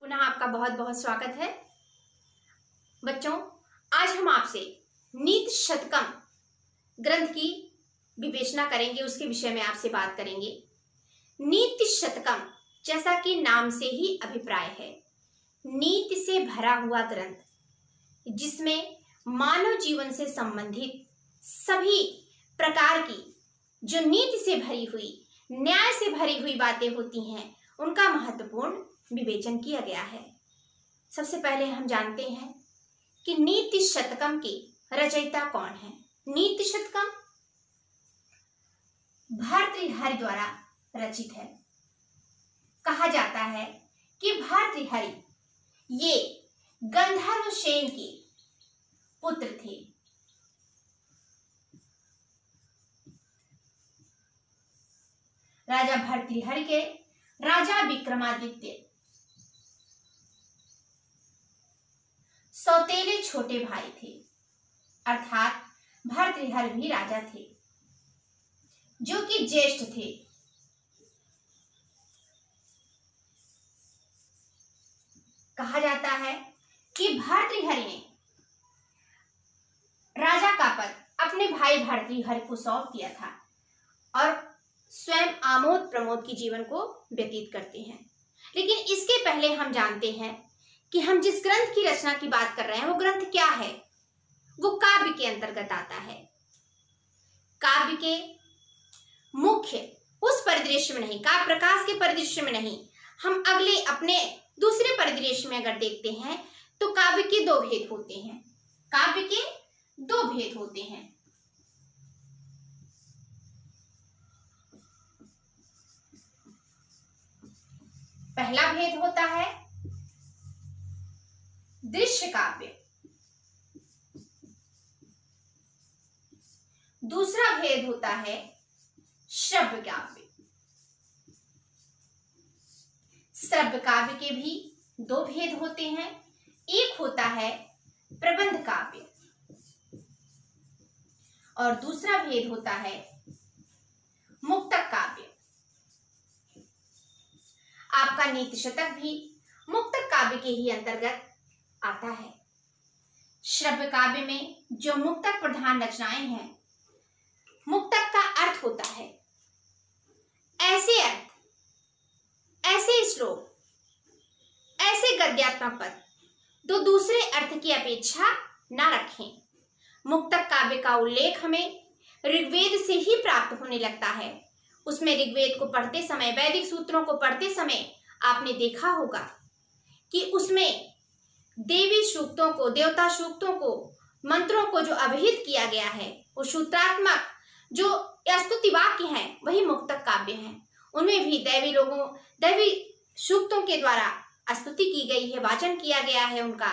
पुनः आपका बहुत बहुत स्वागत है। बच्चों, आज हम आपसे नीति शतकम ग्रंथ की विवेचना करेंगे, उसके विषय में आपसे बात करेंगे। नीति शतकम जैसा कि नाम से ही अभिप्राय है, नीति से भरा हुआ ग्रंथ जिसमें मानव जीवन से संबंधित सभी प्रकार की जो नीति से भरी हुई, न्याय से भरी हुई बातें होती हैं, उनका महत्वपूर्ण विवेचन किया गया है। सबसे पहले हम जानते हैं कि नीति शतकम के रचयिता कौन है। नीति शतकम भर्तृहरि द्वारा रचित है। कहा जाता है कि भर्तृहरि ये गंधर्वसेन के पुत्र थे। राजा भर्तृहरि के राजा विक्रमादित्य सौतेले छोटे भाई थे, अर्थात भर्तृहरि भी राजा थे जो कि ज्येष्ठ थे। कहा जाता है कि भर्तृहरि ने राजा का पद अपने भाई भर्तृहरि को सौंप दिया था और स्वयं आमोद प्रमोद की जीवन को व्यतीत करते हैं। लेकिन इसके पहले हम जानते हैं कि हम जिस ग्रंथ की रचना की बात कर रहे हैं वो ग्रंथ क्या है। वो काव्य के अंतर्गत आता है। काव्य के मुख्य उस परिदृश्य में नहीं, काव्य प्रकाश के परिदृश्य में नहीं, हम अगले अपने दूसरे परिदृश्य में अगर देखते हैं तो काव्य के दो भेद होते हैं। काव्य के दो भेद होते हैं। पहला भेद होता है दृश्य काव्य, दूसरा भेद होता है श्रव्य काव्य। श्रव्य काव्य के भी दो भेद होते हैं। एक होता है प्रबंध काव्य और दूसरा भेद होता है मुक्तक काव्य। आपका नीति शतक भी मुक्तक काव्य के ही अंतर्गत आता है। श्रव्य काव्य में जो मुक्तक प्रधान रचनाएं हैं, मुक्तक का अर्थ होता है ऐसे अर्थ, ऐसे श्लोक, ऐसे गद्यात्मक पद जो दूसरे अर्थ की अपेक्षा ना रखें। मुक्तक काव्य का उल्लेख हमें ऋग्वेद से ही प्राप्त होने लगता है। उसमें ऋग्वेद को पढ़ते समय, वैदिक सूत्रों को पढ़ते समय आपने देखा होगा कि उसमें देवी सूक्तों को, देवता सूक्तों को, मंत्रों को जो अभिहित किया गया है, वो सूत्रात्मक जो स्तुति वाक्य हैं, वही मुक्तक काव्य हैं। उनमें भी दैवी सूक्तों के द्वारा स्तुति की गई है, वाचन किया गया है उनका।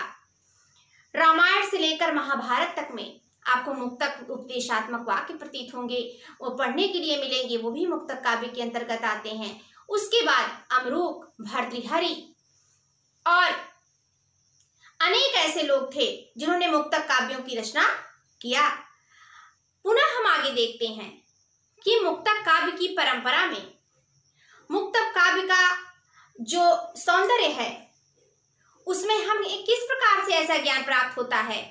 रामायण से लेकर महाभारत तक में आपको मुक्तक उपदेशात्मक वाक्य प्रतीत होंगे, वो पढ़ने के लिए मिलेंगे, वो भी मुक्तक काव्य के अंतर्गत आते हैं। उसके बाद अमरूक, भर्तृहरि और अनेक ऐसे लोग थे जिन्होंने मुक्तक काव्यों की रचना किया। पुनः हम आगे देखते हैं कि मुक्तक काव्य की परंपरा में मुक्तक काव्य का जो सौंदर्य है, उसमें हम किस प्रकार से ऐसा ज्ञान प्राप्त होता है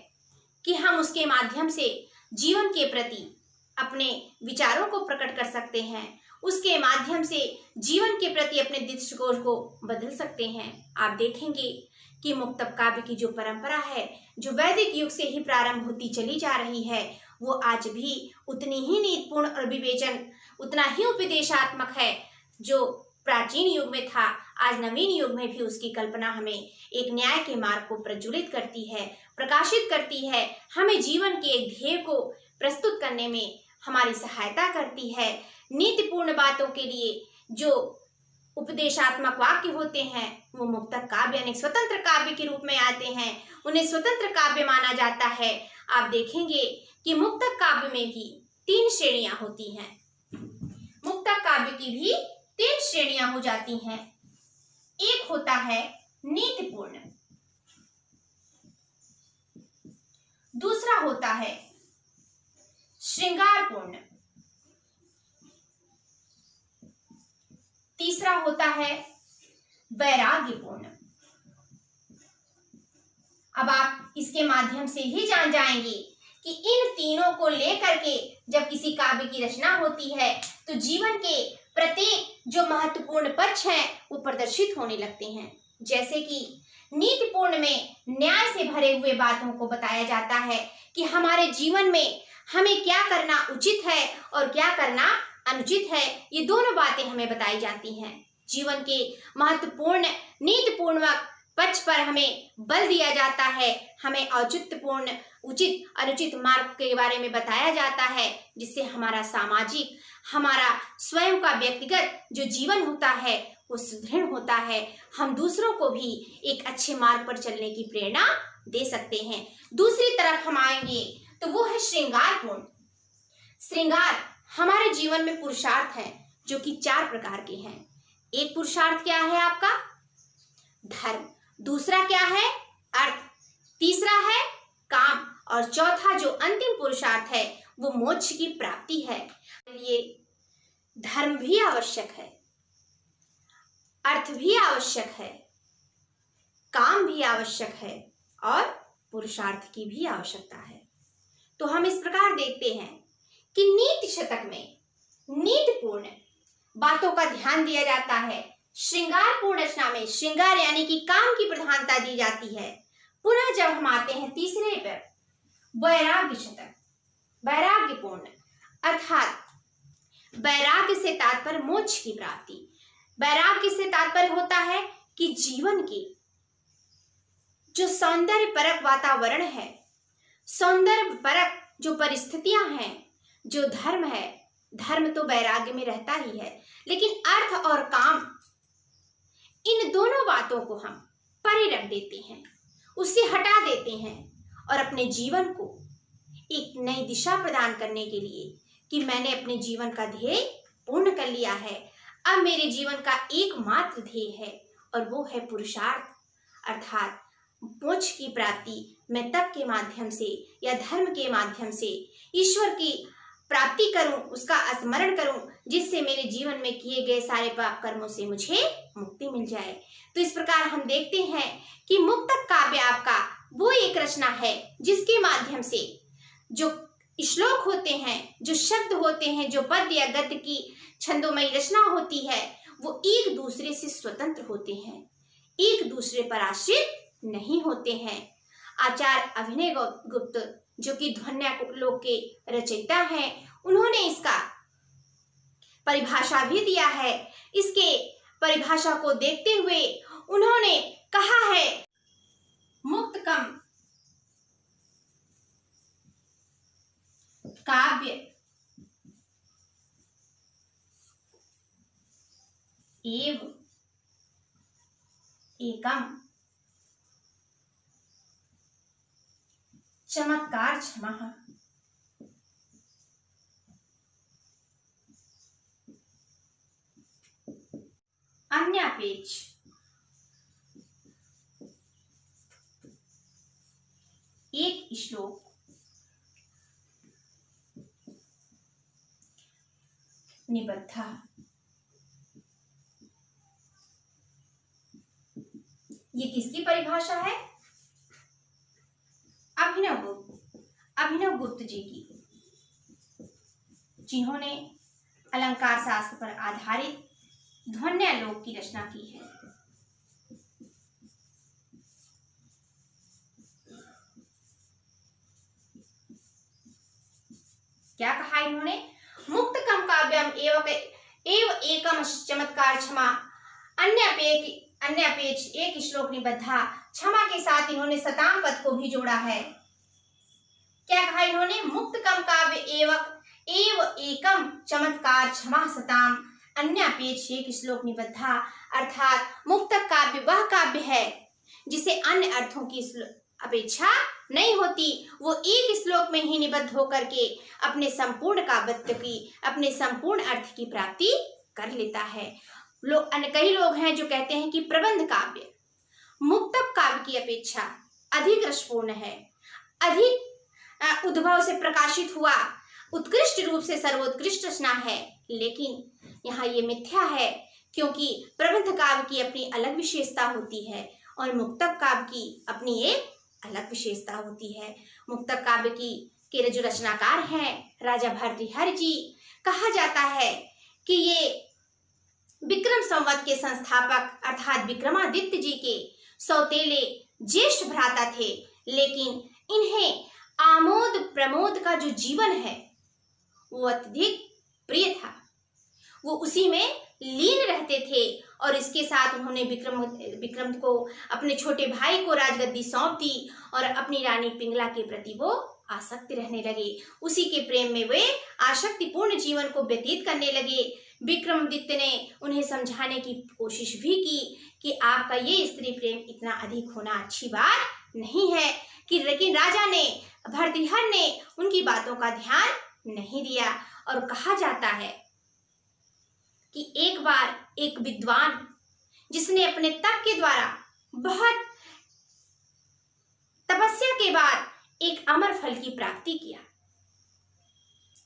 कि हम उसके माध्यम से जीवन के प्रति अपने विचारों को प्रकट कर सकते हैं, उसके माध्यम से जीवन के प्रति अपने दृष्टिकोण को बदल सकते हैं। आप देखेंगे कि मुक्तक काव्य की जो परंपरा है, जो वैदिक युग से ही प्रारंभ होती चली जा रही है, वो आज भी उतनी ही नीतिपूर्ण और विवेचन, उतना ही उपदेशात्मक है जो प्राचीन युग में था। आज नवीन युग में भी उसकी कल्पना हमें एक न्याय के मार्ग को प्रज्वलित करती है, प्रकाशित करती है, हमें जीवन के एक ध्येय को प्रस्तुत करने में हमारी सहायता करती है। नीतिपूर्ण बातों के लिए जो उपदेशात्मक वाक्य होते हैं, वो मुक्तक काव्य यानी स्वतंत्र काव्य के रूप में आते हैं, उन्हें स्वतंत्र काव्य माना जाता है। आप देखेंगे कि मुक्तक काव्य में भी 3 श्रेणियां होती हैं। मुक्तक काव्य की भी 3 श्रेणियां हो जाती हैं। एक होता है नीतिपूर्ण, दूसरा होता है श्रृंगारपूर्ण, तीसरा होता है वैराग्यपूर्ण अब आप इसके माध्यम से ही जान जाएंगे कि इन तीनों को लेकर के जब किसी काव्य की रचना होती है तो जीवन के प्रत्येक जो महत्वपूर्ण पक्ष हैं वो प्रदर्शित होने लगते हैं। जैसे कि नीतिपूर्ण में न्याय से भरे हुए बातों को बताया जाता है कि हमारे जीवन में हमें क्या करना उचित है और क्या करना अनुचित है, ये दोनों बातें हमें बताई जाती हैं। जीवन के महत्वपूर्ण नीतिपूर्ण पक्ष पर हमें बल दिया जाता है, हमें औचित्यपूर्ण उचित अनुचित मार्ग के बारे में बताया जाता है, जिससे हमारा सामाजिक, हमारा स्वयं का व्यक्तिगत जो जीवन होता है वो सुदृढ़ होता है। हम दूसरों को भी एक अच्छे मार्ग पर चलने की प्रेरणा दे सकते हैं। दूसरी तरफ हम आएंगे तो वो है श्रृंगारपूर्ण। श्रृंगार हमारे जीवन में पुरुषार्थ है जो कि 4 प्रकार के हैं। एक पुरुषार्थ क्या है आपका? धर्म। दूसरा क्या है? अर्थ। तीसरा है काम। और चौथा जो अंतिम पुरुषार्थ है वो मोक्ष की प्राप्ति है। लिए धर्म भी आवश्यक है, अर्थ भी आवश्यक है, काम भी आवश्यक है और पुरुषार्थ की भी आवश्यकता है। तो हम इस प्रकार देखते हैं कि नीति शतक में नीतिपूर्ण बातों का ध्यान दिया जाता है। श्रृंगारपूर्ण रचना में श्रृंगार यानी कि काम की प्रधानता दी जाती है। पुनः जब हम आते हैं तीसरे पर, वैराग्य शतक, वैराग्यपूर्ण, अर्थात वैराग्य से तात्पर्य मोक्ष की प्राप्ति। वैराग्य से तात्पर्य होता है कि जीवन की जो सौंदर्य परक वातावरण है, सौंदर्य परक जो परिस्थितियां हैं, जो धर्म है, धर्म तो वैराग्य में रहता ही है, लेकिन अर्थ और काम, इन दोनों बातों को हम परे रख देते हैं, उससे हटा देते हैं और अपने जीवन को एक नई दिशा प्रदान करने के लिए कि मैंने अपने जीवन का ध्येय पूर्ण कर लिया है, अब मेरे जीवन का एकमात्र ध्येय है और वो है पुरुषार्थ, अर्थात मोक्ष की प्राप्ति। मैं तप के माध्यम से या धर्म के माध्यम से ईश्वर की प्राप्ति करूं, उसका स्मरण करूं, जिससे मेरे जीवन में किए गए सारे पाप कर्मों से मुझे मुक्ति मिल जाए। तो इस प्रकार हम देखते हैं कि मुक्तक काव्य आपका वो एक रचना है जिसके माध्यम से जो श्लोक होते हैं, जो शब्द होते हैं, जो पद्य या गद्य की छंदोमयी रचना होती है, वो एक दूसरे से स्वतंत्र होते हैं, एक दूसरे पर आश्रित नहीं होते हैं। आचार्य अभिनव गुप्त जो कि ध्वन्यालोक के रचयिता हैं, उन्होंने इसका परिभाषा भी दिया है। इसके परिभाषा को देखते हुए उन्होंने कहा है, मुक्तकम काव्य एव एकम चमत्कार क्षमः। अन्यापेक्ष एक श्लोक निबद्ध। ये किसकी परिभाषा है? अभिनव गुप्त जी की, जिन्होंने अलंकार शास्त्र पर आधारित ध्वन्यालोक की रचना की है। क्या कहा इन्होंने? मुक्तकम काव्यम एव एकम चमत्कार क्षमा अन्यपेक्ष एक श्लोक निबद्धा। क्षमा के साथ इन्होंने सताम पद को भी जोड़ा है। क्या कहा इन्होंने? मुक्तकम काव्य एव एकम चमत्कार क्षमा सताम अन्यपेक्ष एक श्लोक निबद्धा। अर्थात मुक्तक काव्य वह काव्य है जिसे अन्य अर्थों की अपेक्षा नहीं होती, वो एक श्लोक में ही निबद्ध होकर के अपने संपूर्ण काव्यत्व की, अपने संपूर्ण अर्थ की प्राप्ति कर लेता है। कई लोग हैं जो कहते हैं कि प्रबंध काव्य मुक्तक काव्य की अपेक्षा अधिक रसपूर्ण है, अधिक उद्भव से प्रकाशित हुआ, उत्कृष्ट रूप से सर्वोत्कृष्ट रचना है। लेकिन यहाँ ये मिथ्या है, क्योंकि प्रबंध काव्य की अपनी अलग विशेषता होती है और मुक्तक काव्य की अपनी एक अलग विशेषता होती है। मुक्तक काव्य के जो रचनाकार हैं राजा भर्तृहरि जी, कहा जाता है कि ये विक्रम संवत के संस्थापक अर्थात विक्रमादित्य जी के सौतेले ज्येष्ठ भ्राता थे, लेकिन इन्हें आमोद प्रमोद का जो जीवन है वो अत्यधिक प्रिय था। वो उसी में लीन रहते थे और इसके साथ उन्होंने विक्रम को अपने छोटे भाई को राजगद्दी सौंप दी और अपनी रानी पिंगला के प्रति वो आसक्त रहने लगे। उसी के प्रेम में वे आसक्तिपूर्ण जीवन को व्यतीत करने लगे। विक्रमादित्य ने उन्हें समझाने की कोशिश भी की कि आपका ये स्त्री प्रेम इतना अधिक होना अच्छी बात नहीं है, कि लेकिन राजा ने भर्तृहरि ने उनकी बातों का ध्यान नहीं दिया। और कहा जाता है कि एक बार एक विद्वान जिसने अपने तप के द्वारा बहुत तपस्या के बाद एक अमर फल की प्राप्ति किया,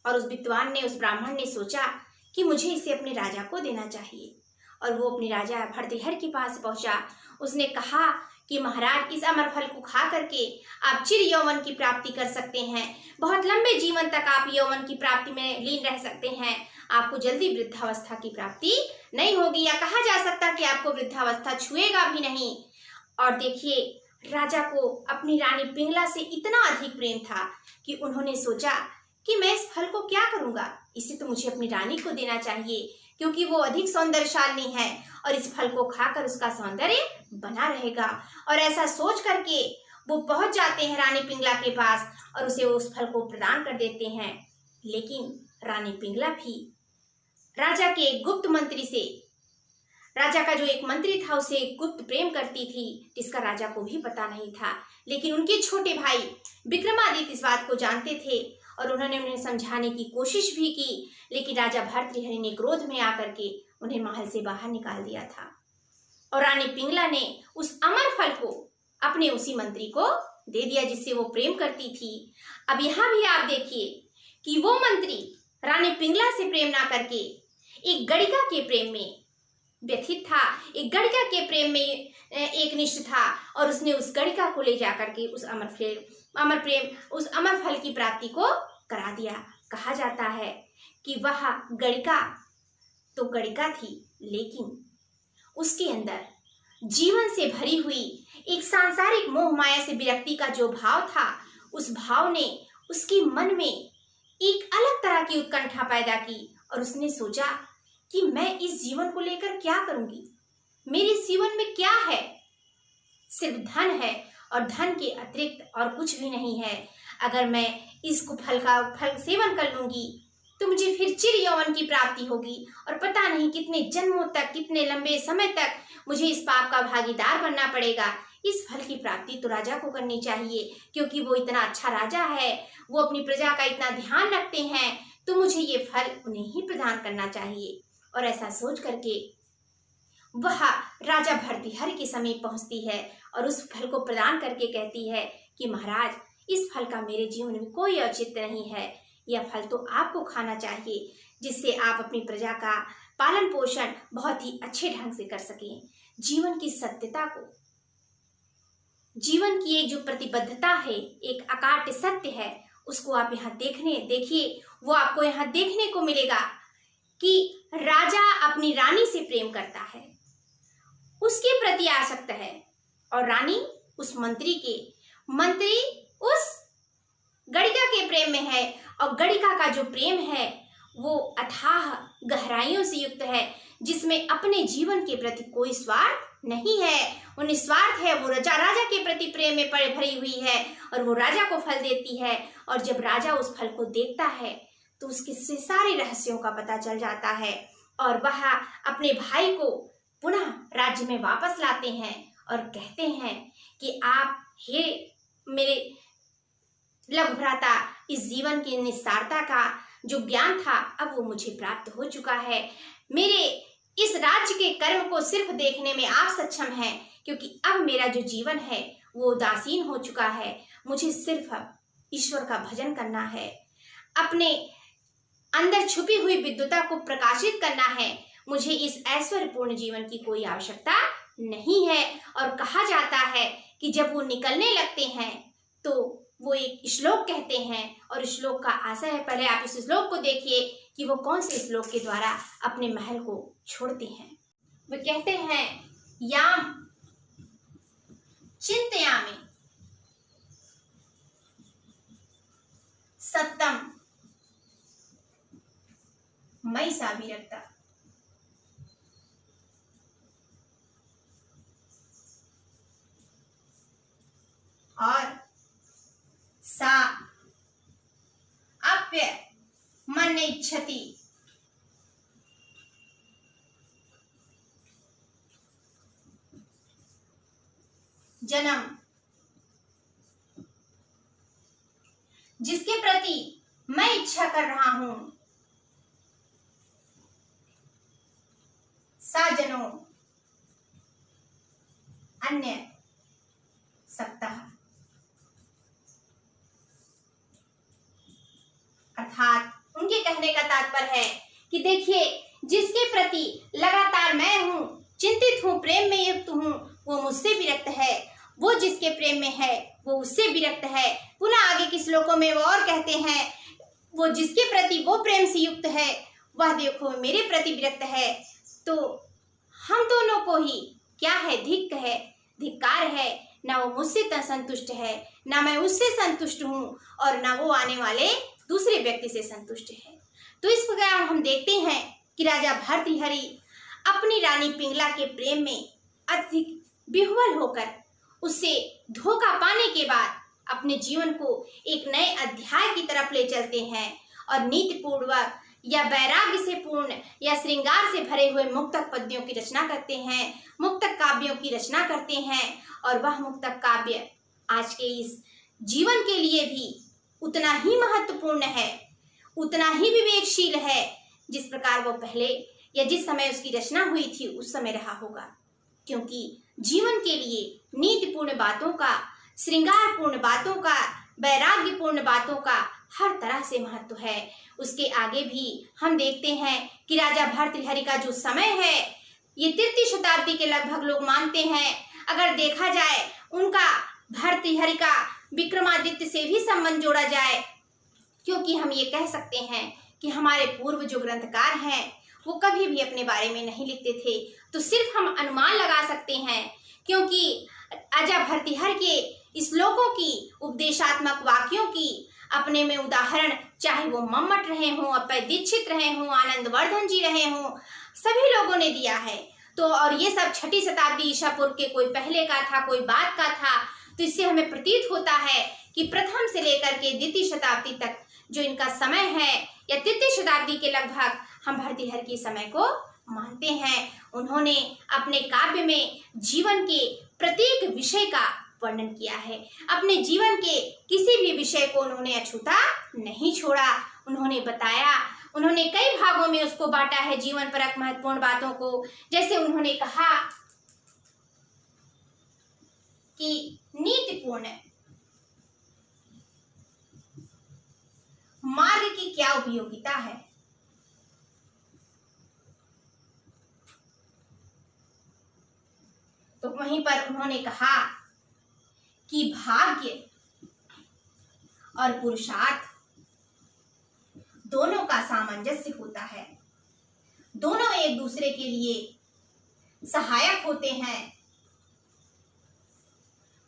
और उस विद्वान ने, उस ब्राह्मण ने सोचा कि मुझे इसे अपने राजा को देना चाहिए। और वो अपने राजा भर्तृहरि के पास पहुंचा। उसने कहा कि महाराज, इस अमर फल को खा करके आप चिर यौवन की प्राप्ति कर सकते हैं, बहुत लंबे जीवन तक आप यौवन की प्राप्ति में लीन रह सकते हैं, आपको जल्दी वृद्धावस्था की प्राप्ति नहीं होगी, या कहा जा सकता कि आपको वृद्धावस्था छुएगा भी नहीं। और देखिए, राजा को अपनी रानी पिंगला से इतना अधिक प्रेम था कि उन्होंने सोचा कि मैं इस फल को क्या करूंगा, इसे तो मुझे अपनी रानी को देना चाहिए, क्योंकि वो अधिक सौंदर्यशालिनी है और इस फल को खाकर उसका सौंदर्य बना रहेगा। और ऐसा सोच करके वो पहुंच जाते हैं रानी पिंगला के पास और उसे उस फल को प्रदान कर देते हैं। लेकिन रानी पिंगला भी राजा के गुप्त मंत्री से, राजा का जो एक मंत्री था, उसे गुप्त प्रेम करती थी, जिसका राजा को भी पता नहीं था। लेकिन उनके छोटे भाई विक्रमादित्य इस बात को जानते थे और उन्होंने उन्हें समझाने की कोशिश भी की, लेकिन राजा भर्तृहरि ने क्रोध में आकर के उन्हें महल से बाहर निकाल दिया था। और रानी पिंगला ने उस अमर फल को अपने उसी मंत्री को दे दिया जिससे वो प्रेम करती थी। अब यहाँ भी आप देखिए कि वो मंत्री रानी पिंगला से प्रेम ना करके एक गणिका के प्रेम में व्यथित था, एक गणिका के प्रेम में एक निष्ठ था, और उसने उस गणिका को ले जाकर के उस उस अमर फल की प्राप्ति को करा दिया। कहा जाता है कि वह गणिका तो गणिका थी, लेकिन उसके अंदर जीवन से भरी हुई एक सांसारिक मोह माया से विरक्ति का जो भाव था, उस भाव ने उसके मन में एक अलग तरह की उत्कंठा पैदा की और उसने सोचा कि मैं इस जीवन को लेकर क्या करूंगी, मेरे जीवन में क्या है, सिर्फ धन है और धन के अतिरिक्त और कुछ भी नहीं है। अगर मैं इसको फल सेवन कर लूंगी तो मुझे फिर चिर यौवन की प्राप्ति होगी और पता नहीं कितने जन्मों तक, कितने लंबे समय तक मुझे इस पाप का भागीदार बनना पड़ेगा। इस फल की प्राप्ति तो राजा को करनी चाहिए, क्योंकि वो इतना अच्छा राजा है, वो अपनी प्रजा का इतना ध्यान रखते हैं, तो मुझे ये फल उन्हें ही प्रदान करना चाहिए। और ऐसा सोच करके वह राजा भर्तृहरि के समीप पहुंचती है और उस फल को प्रदान करके कहती है कि महाराज, इस फल का मेरे जीवन में कोई औचित्य नहीं है, यह फल तो आपको खाना चाहिए, जिससे आप अपनी प्रजा का पालन पोषण बहुत ही अच्छे ढंग से कर सकें। जीवन की सत्यता को, जीवन की एक जो प्रतिबद्धता है, एक अकाट्य सत्य है, उसको आप यहाँ देखिए, वो आपको यहाँ देखने को मिलेगा कि राजा अपनी रानी से प्रेम करता है, उसके प्रति आसक्त है, और रानी उस मंत्री उस गणिका के प्रेम में है, और गणिका का जो प्रेम है वो अथाह गहराइयों से युक्त है, जिसमें अपने जीवन के प्रति कोई स्वार्थ नहीं है, वो निस्वार्थ है। वो राजा के प्रति प्रेम में भरी हुई है और वो राजा को फल देती है। और जब राजा उस फल को देखता है तो उसके से सारे रहस्यों का पता चल जाता है और वह अपने भाई को पुनः राज्य में वापस लाते हैं और कहते हैं कि आप, हे मेरे लघु भ्राता, इस जीवन की निस्सारता का जो ज्ञान था अब वो मुझे प्राप्त हो चुका है। मेरे इस राज्य के कर्म को सिर्फ देखने में आप सक्षम हैं, क्योंकि अब मेरा जो जीवन है वो उदासीन हो चुका है। मुझे सिर्फ अब ईश्वर का भजन करना है, अपने अंदर छुपी हुई विद्युता को प्रकाशित करना है। मुझे इस ऐश्वर्यपूर्ण जीवन की कोई आवश्यकता नहीं है। और कहा जाता है कि जब वो निकलने लगते हैं तो वो एक श्लोक कहते हैं, और श्लोक का आशय है, पहले आप इस श्लोक को देखिए कि वो कौन से श्लोक के द्वारा अपने महल को छोड़ते हैं। वो कहते हैं, याम चिंतयामि सत्यम मयि सा विरक्ता। और सा अप्य मन इच्छति जन्म। जिसके प्रति मैं इच्छा कर रहा हूं, सा जनो अन्य सप्ताह। अर्थात उनके कहने का तात्पर्य है कि देखिए, जिसके प्रति लगातार मैं हूं, चिंतित हूं, प्रेम में युक्त हूं, वो मुझसे विरक्त है। वो जिसके प्रेम में है वो उससे विरक्त है। पुनः आगे के श्लोकों में वो और कहते हैं, वो जिसके प्रति वो प्रेम से युक्त है वह देखो मेरे प्रति विरक्त है। तो हम दोनों को ही क्या है, धिक्क है, धिक्कार है। ना वो मुझसे संतुष्ट है, ना मैं उससे संतुष्ट हूँ, और ना वो आने वाले दूसरे व्यक्ति से संतुष्ट है। तो इस प्रकार हम देखते हैं कि राजा भर्तृहरि अपनी रानी पिंगला के प्रेम में अधिक विह्वल होकर उससे धोखा पाने के बाद अपने जीवन को एक नए अध्याय की तरफ ले चलते हैं, और नीतिपूर्वक या वैराग्य से पूर्ण या श्रृंगार से भरे हुए मुक्तक पद्यों की रचना करते हैं, मुक्तक काव्यों की रचना करते हैं। और वह मुक्तक काव्य आज के इस जीवन के लिए भी उतना ही महत्वपूर्ण है, उतना ही विवेकशील है, जिस प्रकार वो पहले या जिस समय उसकी रचना हुई थी उस समय रहा होगा। क्योंकि जीवन के लिए नीतिपूर्ण बातों का, श्रृंगारपूर्ण बातों का, वैराग्यपूर्ण बातों का हर तरह से महत्व है। उसके आगे भी हम देखते हैं कि राजा भर्तृहरि का जो समय है ये तृतीय शताब्दी के लगभग लोग मानते हैं। अगर देखा जाए उनका भर्तृहरि का विक्रमादित्य से भी संबंध जोड़ा जाए, क्योंकि हम ये कह सकते हैं कि हमारे पूर्व जो ग्रंथकार हैं वो कभी भी अपने बारे में नहीं लिखते थे, तो सिर्फ हम अनुमान लगा सकते हैं। क्योंकि राजा भर्तृहरि के श्लोकों की, उपदेशात्मक वाक्यों की अपने में उदाहरण, चाहे वो मम्मट रहे हों, अप्पय दीक्षित रहे हों, आनंदवर्धन जी रहे हों, सभी लोगों ने दिया है। तो और ये सब छठी शताब्दी ईसा पूर्व के, कोई पहले का था, कोई बाद का था। तो इससे हमें प्रतीत होता है कि प्रथम से लेकर के द्वितीय शताब्दी तक जो इनका समय है, या तृतीय शताब्दी के लगभग हम भर्तृहरि के समय को मानते हैं। उन्होंने अपने काव्य में जीवन के प्रत्येक विषय का वर्णन किया है। अपने जीवन के किसी भी विषय को उन्होंने अछूता नहीं छोड़ा। उन्होंने बताया, उन्होंने कई भागों में उसको बांटा है, जीवन परक महत्वपूर्ण बातों को। जैसे उन्होंने कहा कि नीतिपूर्ण मार्ग की क्या उपयोगिता है। तो वहीं पर उन्होंने कहा कि भाग्य और पुरुषार्थ दोनों का सामंजस्य होता है, दोनों एक दूसरे के लिए सहायक होते हैं।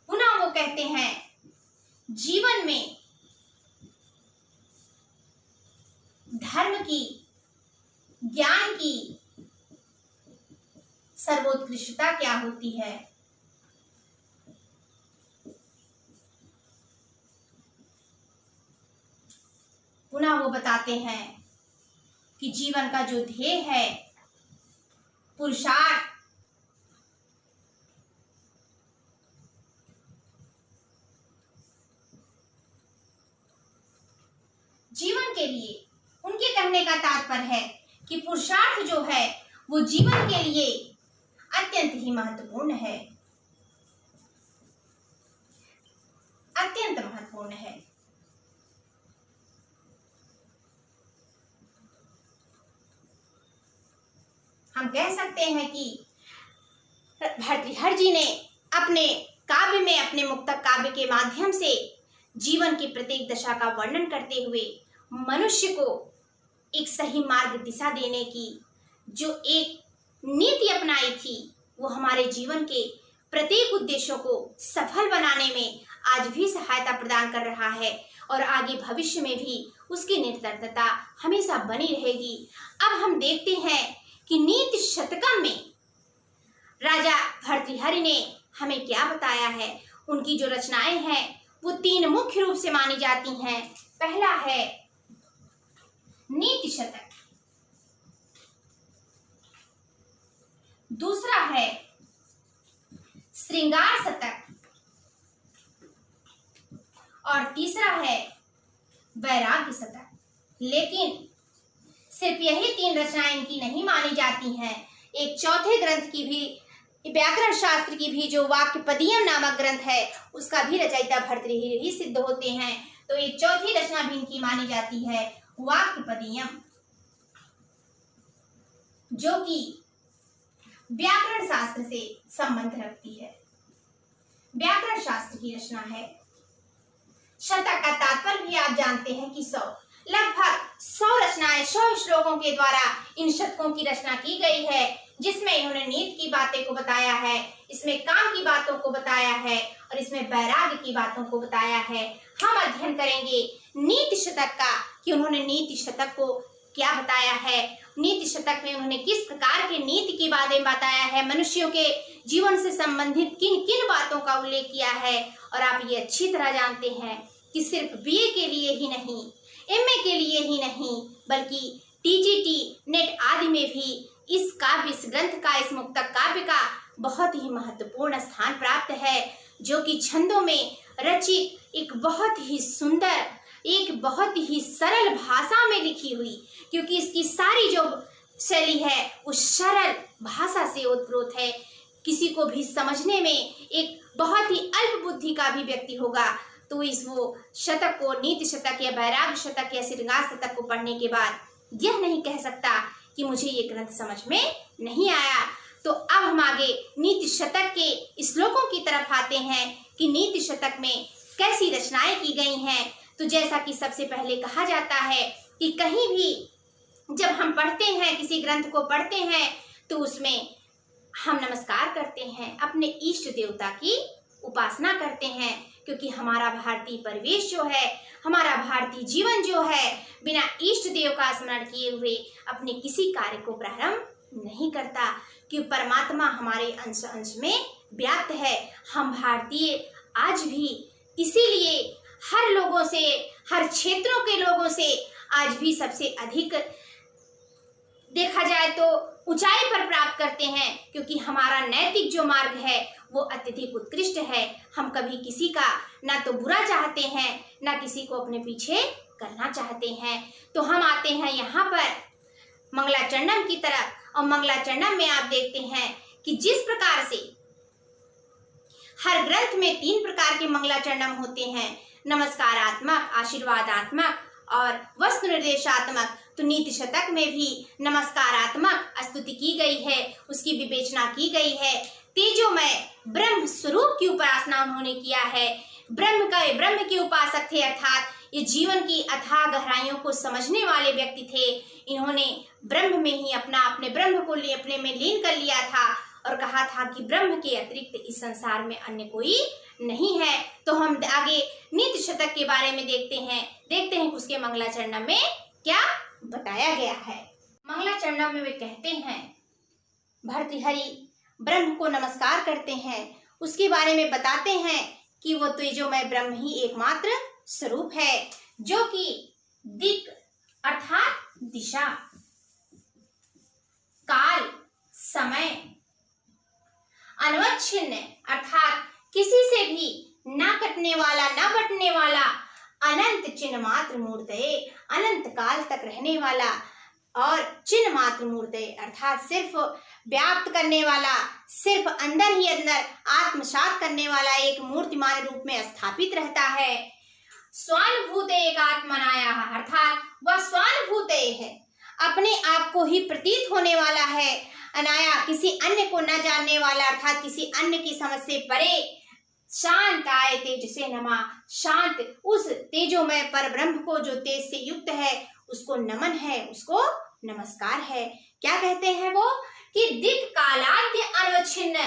पुनः वो कहते हैं, जीवन में धर्म की, ज्ञान की सर्वोत्कृष्टता क्या होती है। पुनः वो बताते हैं कि जीवन का जो ध्येय है, पुरुषार्थ, जीवन के लिए उनके कहने का तात्पर्य है कि पुरुषार्थ जो है वो जीवन के लिए अत्यंत ही महत्वपूर्ण है, अत्यंत महत्वपूर्ण है। हम कह सकते हैं कि भर्तृहरि जी ने अपने काव्य में, अपने मुक्तक काव्य के माध्यम से जीवन की प्रत्येक दशा का वर्णन करते हुए मनुष्य को एक सही मार्ग दिशा देने की जो एक नीति अपनाई थी, वो हमारे जीवन के प्रत्येक उद्देश्यों को सफल बनाने में आज भी सहायता प्रदान कर रहा है और आगे भविष्य में भी उसकी निरंतरता हमेशा बनी रहेगी। अब हम देखते हैं कि नीति शतकम में राजा भर्तृहरि ने हमें क्या बताया है। उनकी जो रचनाएं हैं वो तीन मुख्य रूप से मानी जाती हैं। पहला है नीति शतक, दूसरा है श्रृंगार शतक और तीसरा है वैराग्य शतक। लेकिन सिर्फ यही तीन रचनाएं इनकी नहीं मानी जाती हैं। एक चौथे ग्रंथ की भी, व्याकरण शास्त्र की भी जो वाक्यपदीयम नामक ग्रंथ है, उसका भी रचयिता भर्तृहरि ही सिद्ध होते हैं। तो एक चौथी रचना भी इनकी मानी जाती है वाक्यपदीयम, जो कि व्याकरण शास्त्र से संबंध रखती है। व्याकरण शास्त्र की रचना है। शतक का तात्पर्य भी आप जानते हैं कि 100, लगभग 100 रचनाएं, 100 श्लोकों के द्वारा इन शतकों की रचना की गई है, जिसमें इन्होंने नीति की बातें को बताया है, इसमें काम की बातों को बताया है और इसमें वैराग्य की बातों को बताया है। हम अध्ययन करेंगे नीति शतक का कि उन्होंने नीति शतक को क्या बताया है, नीति शतक में उन्होंने किस प्रकार के नीति की बातें बताया है, मनुष्यों के जीवन से संबंधित किन किन बातों का उल्लेख किया है। और आप ये अच्छी तरह जानते हैं कि सिर्फ बीए के लिए ही नहीं, एमए के लिए ही नहीं, बल्कि टीजीटी, नेट आदि में भी इस काव्य, इस ग्रंथ का, इस मुक्तक काव्य का बहुत ही महत्वपूर्ण स्थान प्राप्त है, जो कि छंदों में रचित एक बहुत ही सुंदर, एक बहुत ही सरल भाषा में लिखी हुई, क्योंकि इसकी सारी जो शैली है उस सरल भाषा से ओतप्रोत है। किसी को भी समझने में एक बहुत ही अल्प बुद्धि का भी व्यक्ति होगा तो इस वो शतक को, नीति शतक या वैराग्य शतक या श्रृंगार शतक को पढ़ने के बाद यह नहीं कह सकता कि मुझे ये ग्रंथ समझ में नहीं आया। तो अब हम आगे नीति शतक के श्लोकों की तरफ आते हैं कि नीति शतक में कैसी रचनाएं की गई हैं। तो जैसा कि सबसे पहले कहा जाता है कि कहीं भी जब हम पढ़ते हैं, किसी ग्रंथ को पढ़ते हैं, तो उसमें हम नमस्कार करते हैं, अपने इष्ट देवता की उपासना करते हैं, क्योंकि हमारा भारतीय परिवेश जो है, हमारा भारतीय जीवन जो है, बिना इष्ट देव का स्मरण किए हुए अपने किसी कार्य को प्रारंभ नहीं करता, क्योंकि परमात्मा हमारे अंश अंश में व्याप्त है। हम भारतीय आज भी इसीलिए हर लोगों से, हर क्षेत्रों के लोगों से आज भी सबसे अधिक देखा जाए तो ऊंचाई पर प्राप्त करते हैं, क्योंकि हमारा नैतिक जो मार्ग है वो अत्यधिक उत्कृष्ट है। हम कभी किसी का ना तो बुरा चाहते हैं, ना किसी को अपने पीछे करना चाहते हैं। तो हम आते हैं यहाँ पर मंगलाचरणम की तरफ, और मंगलाचरणम में आप देखते हैं कि जिस प्रकार से हर ग्रंथ में 3 प्रकार के मंगलाचरणम होते हैं, नमस्कारात्मक, आशीर्वादात्मक और वस्तु निर्देशात्मक। तो नीति शतक में भी नमस्कारात्मक स्तुति की गई है, उसकी विवेचना की गई है। तेजोमय ब्रह्म स्वरूप की उपासना उन्होंने किया है। ब्रह्म के उपासक थे, अर्थात ये जीवन की अथाह गहराइयों को समझने वाले व्यक्ति थे। इन्होंने ब्रह्म में ही अपने ब्रह्म को अपने में लीन कर लिया था और कहा था कि ब्रह्म के अतिरिक्त इस संसार में अन्य कोई नहीं है। तो हम आगे नीति शतक के बारे में देखते हैं कि उसके मंगलाचरणम में क्या बताया गया है। मंगलाचरणम में वे कहते हैं, भर्तृहरि ब्रह्म को नमस्कार करते हैं, उसके बारे में बताते हैं कि वो तेजोमय ब्रह्म ही एकमात्र स्वरूप है, जो कि दिक् अर्थात दिशा, काल, समय, अनवच्छिन्न अर्थात किसी से भी ना कटने वाला, ना बटने वाला, अनंत चिन्ह मात्र मूर्तये, अनंत काल तक रहने वाला, और चिन्ह मात्र मूर्तये अर्थात सिर्फ व्याप्त करने वाला, सिर्फ अंदर ही अंदर आत्मसात करने वाला एक मूर्तिमान रूप में स्थापित रहता है। स्वानुभूते एक आत्मनाया अर्थात वह स्वानुभूते है, अपने आप को ही प्रतीत होने वाला है, अनाया किसी अन्य को न जानने वाला, अर्थात किसी अन्य की समझ से परे, शांत आए तेज से नमा, शांत उस तेजोमय पर ब्रह्म को जो तेज से युक्त है उसको नमन है, उसको नमस्कार है। क्या कहते हैं वो कि दिक कालाद्य अनवच्छिन्न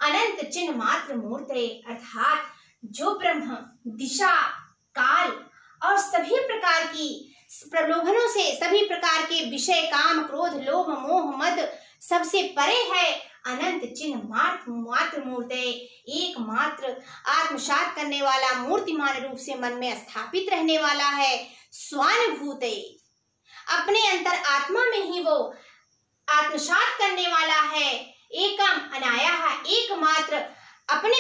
अनंत चिन्ह मात्र मूर्ते, अर्थात जो ब्रह्म दिशा काल और सभी प्रकार की प्रलोभनों से, सभी प्रकार के विषय, काम, क्रोध, लोभ, मोह, मद सबसे परे है, अनंत चिन्ह मात्र मूर्ते, एकमात्र आत्मसात करने वाला, मूर्तिमान रूप से मन में स्थापित रहने वाला है, स्वानुभूते, अपने अंतर आत्मा में ही वो आत्मसात करने वाला है, एकम अनाया है, एकमात्र अपने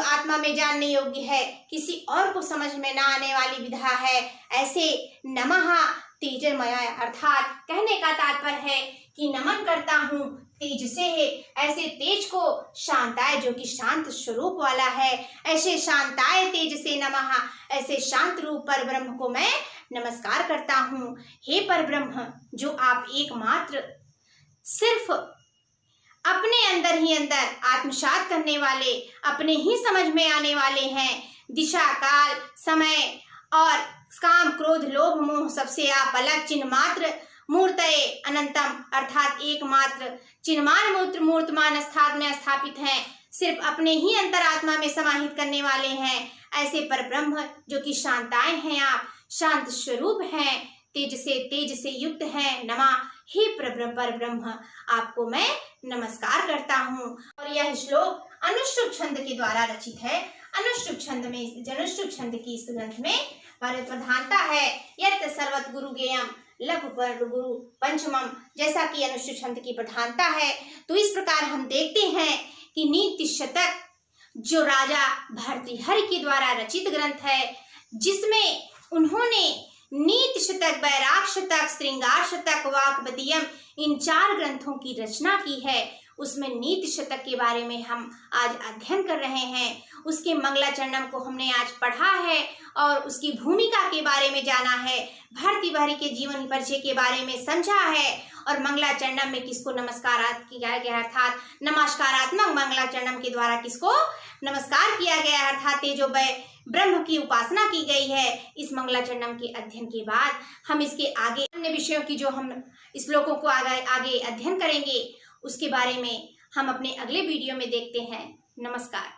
आत्मा में जानने योग्य है, किसी और को समझ में ना आने वाली विधा है, ऐसे नमः तेजमय, अर्थात कहने का तात्पर्य है कि नमन करता हूँ तेज से है, ऐसे तेज को, शांताय जो कि शांत स्वरूप वाला है, ऐसे शांताय तेज से नमः, ऐसे शांत रूप पर ब्रह्म को मैं नमस्कार करता हूँ। हे पर ब्रह्म, जो आप एकमात्र सिर्फ अपने अंदर ही अंदर आत्मसात करने वाले, अपने ही समझ में आने वाले हैं, दिशा काल समय और काम क्रोध लोभ मोह सबसे आप अलग, चिन्ह मात्र मूर्तये अनंतम, अर्थात एकमात्र चिन्हमान मूर्तमान स्थान में स्थापित हैं, सिर्फ अपने ही अंतरात्मा में समाहित करने वाले हैं, ऐसे पर ब्रह्म जो कि शांताएं हैं, आप शांत स्वरूप हैं, तेज से युक्त हैं, नमा हे पर ब्रह्म, आपको मैं नमस्कार करता हूँ। और यह श्लोक अनुष्टुप छंद के द्वारा रचित है। अनुष्टुप छंद में, जनुष्टुप छंद की इस ग्रंथ में प्रधानता है यत् सर्वत गुरु गेयम लघु पर गुरु पंचमम, जैसा कि अनुष्टुप छंद की प्रधानता है। तो इस प्रकार हम देखते हैं कि नीति शतक जो राजा भर्तृहरि के द्वारा रचित ग्रंथ है, जिसमें उन्होंने नीति शतक, वैराग शतक, श्रृंगार शतक, वाक्पदीयम इन 4 ग्रंथों की रचना की है, उसमें नीति शतक के बारे में हम आज अध्ययन कर रहे हैं। उसके मंगलाचरणम को हमने आज पढ़ा है और उसकी भूमिका के बारे में जाना है, भर्तृहरि के जीवन परिचय के बारे में समझा है, और मंगलाचरणम में किसको नमस्कार किया गया, अर्थात नमस्कारात्मक मंगलाचरणम के द्वारा किसको नमस्कार किया गया, अर्थात जो ब्रह्म की उपासना की गई है। इस मंगलाचरणम के अध्ययन के बाद हम इसके आगे अन्य विषयों की जो हम श्लोकों को आगे अध्ययन करेंगे, उसके बारे में हम अपने अगले वीडियो में देखते हैं। नमस्कार।